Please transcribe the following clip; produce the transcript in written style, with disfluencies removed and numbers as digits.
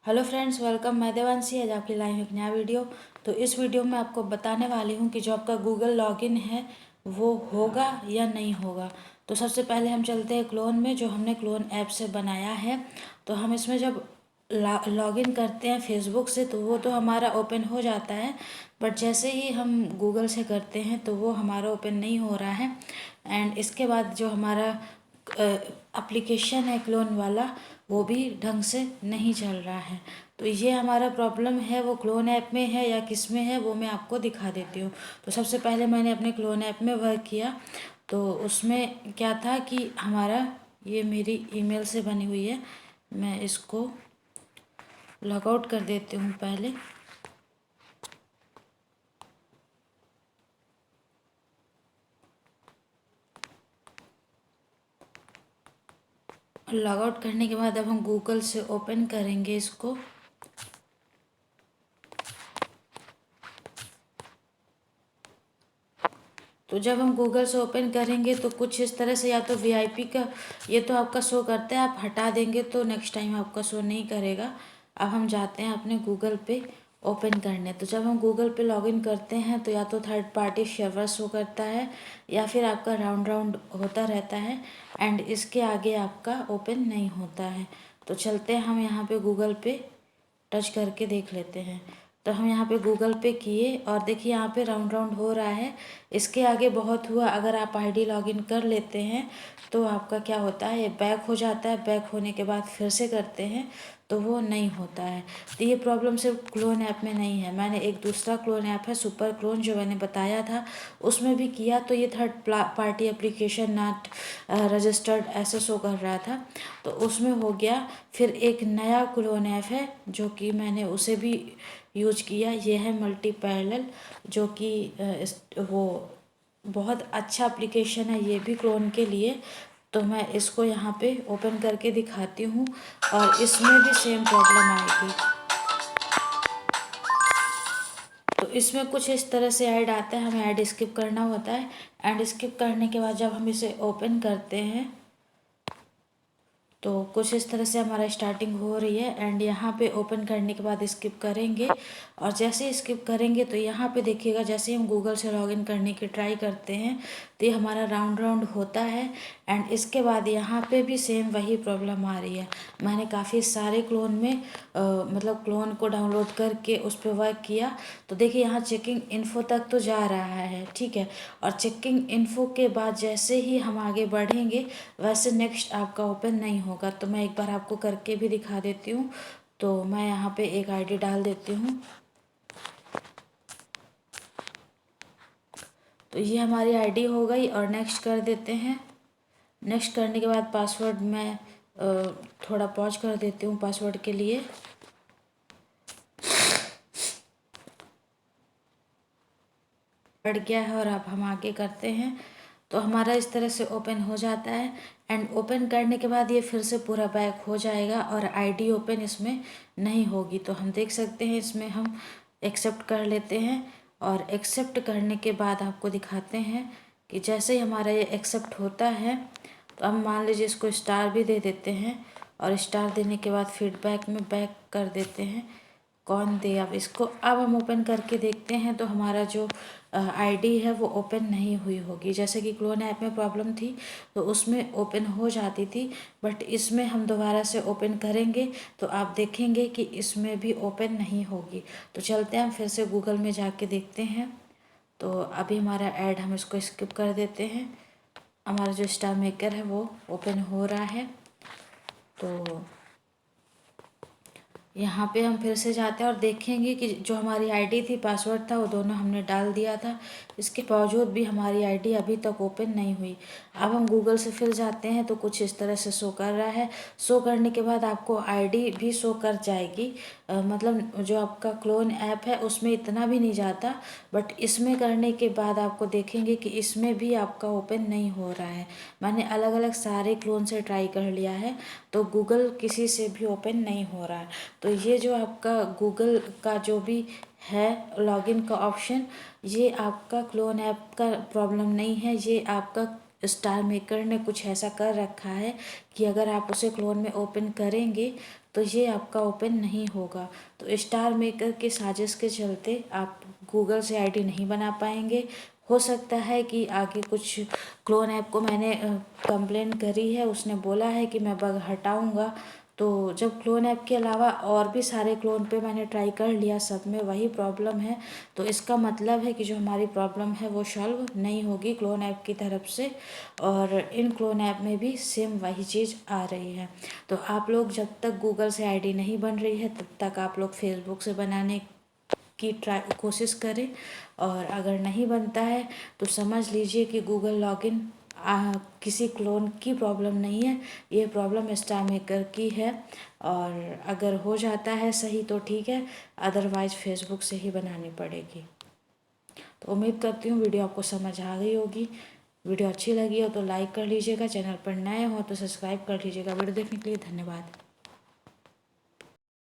Hello friends, welcome. मैं देवांशी, आज आपके लाई हूँ एक नया वीडियो। तो इस वीडियो में आपको बताने वाली हूँ कि जो आपका गूगल लॉगिन है वो होगा या नहीं होगा। तो सबसे पहले हम चलते हैं क्लोन में, जो हमने क्लोन ऐप से बनाया है। तो हम इसमें जब लॉगिन करते हैं फेसबुक से तो वो तो हमारा ओपन हो जाता है, बट जैसे ही हम गूगल से करते हैं तो वो हमारा ओपन नहीं हो रहा है। एंड इसके बाद जो हमारा एप्लीकेशन है क्लोन वाला, वो भी ढंग से नहीं चल रहा है। तो ये हमारा प्रॉब्लम है, वो क्लोन ऐप में है या किस में है वो मैं आपको दिखा देती हूँ। तो सबसे पहले मैंने अपने क्लोन ऐप में वर्क किया। तो उसमें क्या था कि हमारा ये मेरी ईमेल से बनी हुई है। मैं इसको लॉग आउट कर देती हूँ पहले। लॉग आउट करने के बाद अब हम गूगल से ओपन करेंगे इसको। तो जब हम गूगल से ओपन करेंगे तो कुछ इस तरह से, या तो वीआईपी का ये तो आपका शो करता है, आप हटा देंगे तो नेक्स्ट टाइम आपका शो नहीं करेगा। अब हम जाते हैं अपने गूगल पे ओपन करने। तो जब हम गूगल पे लॉगिन करते हैं तो या तो थर्ड पार्टी सर्वर शो करता है या फिर आपका राउंड राउंड होता रहता है एंड इसके आगे आपका ओपन नहीं होता है। तो चलते हैं हम यहाँ पे गूगल पे टच करके देख लेते हैं। तो हम यहाँ पे गूगल पे किए और देखिए यहाँ पे राउंड राउंड हो रहा है। इसके आगे बहुत हुआ। अगर आप आईडी लॉगिन कर लेते हैं तो आपका क्या होता है, ये बैक हो जाता है। बैक होने के बाद फिर से करते हैं तो वो नहीं होता है। तो ये प्रॉब्लम सिर्फ क्लोन ऐप में नहीं है। मैंने एक दूसरा क्लोन ऐप है सुपर क्लोन, जो मैंने बताया था, उसमें भी किया तो ये third party application not registered ऐसे शो कर रहा था, तो उसमें हो गया। फिर एक नया क्लोन ऐप है जो कि मैंने उसे भी यूज किया, ये है मल्टी पैरेलल, जो कि वो बहुत अच्छा एप्लीकेशन है ये भी क्लोन के लिए। तो मैं इसको यहाँ पे ओपन करके दिखाती हूँ और इसमें भी सेम प्रॉब्लम आएगी। तो इसमें कुछ इस तरह से ऐड आता है, हमें ऐड स्किप करना होता है। एंड स्किप करने के बाद जब हम इसे ओपन करते हैं तो कुछ इस तरह से हमारा स्टार्टिंग हो रही है। एंड यहाँ पे ओपन करने के बाद स्किप करेंगे और जैसे स्किप करेंगे तो यहाँ पे देखिएगा, जैसे ही हम गूगल से लॉगिन करने की ट्राई करते हैं तो ये हमारा राउंड राउंड होता है। एंड इसके बाद यहाँ पे भी सेम वही प्रॉब्लम आ रही है। मैंने काफ़ी सारे क्लोन में मतलब क्लोन को डाउनलोड करके उस पर वर्क किया। तो देखिए यहाँ चेकिंग इन्फो तक तो जा रहा है, ठीक है। और चेकिंग इन्फो के बाद जैसे ही हम आगे बढ़ेंगे वैसे नेक्स्ट आपका ओपन नहीं होगा। तो मैं एक बार आपको करके भी दिखा देती हूँ। तो मैं यहाँ पे एक आईडी डाल देती हूँ। तो ये हमारी आईडी हो गई और नेक्स्ट कर देते हैं। नेक्स्ट करने के बाद पासवर्ड मैं थोड़ा पॉज कर देती हूँ पासवर्ड के लिए। बढ़ गया है और अब हम आगे करते हैं तो हमारा इस तरह से ओपन हो जाता है। एंड ओपन करने के बाद ये फिर से पूरा बैक हो जाएगा और आईडी ओपन इसमें नहीं होगी। तो हम देख सकते हैं इसमें हम एक्सेप्ट कर लेते हैं और एक्सेप्ट करने के बाद आपको दिखाते हैं कि जैसे ही हमारा ये एक्सेप्ट होता है तो हम मान लीजिए इसको स्टार भी दे देते हैं और स्टार देने के बाद फीडबैक में बैक कर देते हैं। कौन दे अब इसको। अब हम ओपन करके देखते हैं तो हमारा जो आईडी है वो ओपन नहीं हुई होगी। जैसे कि क्लोन ऐप में प्रॉब्लम थी तो उसमें ओपन हो जाती थी, बट इसमें हम दोबारा से ओपन करेंगे तो आप देखेंगे कि इसमें भी ओपन नहीं होगी। तो चलते हैं हम फिर से गूगल में जाके देखते हैं। तो अभी हमारा ऐड हम इसको स्किप कर देते हैं। हमारा जो स्टार मेकर है वो ओपन हो रहा है। तो यहाँ पे हम फिर से जाते हैं और देखेंगे कि जो हमारी आईडी थी, पासवर्ड था, वो दोनों हमने डाल दिया था। इसके बावजूद भी हमारी आईडी अभी तक ओपन नहीं हुई। अब हम गूगल से फिर जाते हैं तो कुछ इस तरह से शो कर रहा है। शो करने के बाद आपको आईडी भी शो कर जाएगी। मतलब जो आपका क्लोन ऐप है उसमें इतना भी नहीं जाता, बट इसमें करने के बाद आपको देखेंगे कि इसमें भी आपका ओपन नहीं हो रहा है। मैंने अलग अलग सारे क्लोन से ट्राई कर लिया है तो गूगल किसी से भी ओपन नहीं हो रहा है। तो ये जो आपका गूगल का जो भी है लॉगिन का ऑप्शन, ये आपका क्लोन ऐप का प्रॉब्लम नहीं है, ये आपका स्टार मेकर ने कुछ ऐसा कर रखा है कि अगर आप उसे क्लोन में ओपन करेंगे तो ये आपका ओपन नहीं होगा। तो स्टार मेकर के साजिश के चलते आप गूगल से आईडी नहीं बना पाएंगे। हो सकता है कि आगे कुछ क्लोन ऐप को मैंने कंप्लेन करी है, उसने बोला है कि मैं बग हटाऊंगा। तो जब क्लोन ऐप के अलावा और भी सारे क्लोन पे मैंने ट्राई कर लिया, सब में वही प्रॉब्लम है, तो इसका मतलब है कि जो हमारी प्रॉब्लम है वो सॉल्व नहीं होगी क्लोन ऐप की तरफ से। और इन क्लोन ऐप में भी सेम वही चीज़ आ रही है। तो आप लोग जब तक गूगल से आईडी नहीं बन रही है तब तक आप लोग फेसबुक से बनाने की कोशिश करें। और अगर नहीं बनता है तो समझ लीजिए कि गूगल लॉगिन किसी क्लोन की प्रॉब्लम नहीं है, ये प्रॉब्लम स्टार मेकर की है। और अगर हो जाता है सही तो ठीक है, अदरवाइज़ फेसबुक से ही बनानी पड़ेगी। तो उम्मीद करती हूँ वीडियो आपको समझ आ गई होगी। वीडियो अच्छी लगी हो तो लाइक कर लीजिएगा, चैनल पर नए हो तो सब्सक्राइब कर लीजिएगा। वीडियो देखने के लिए धन्यवाद।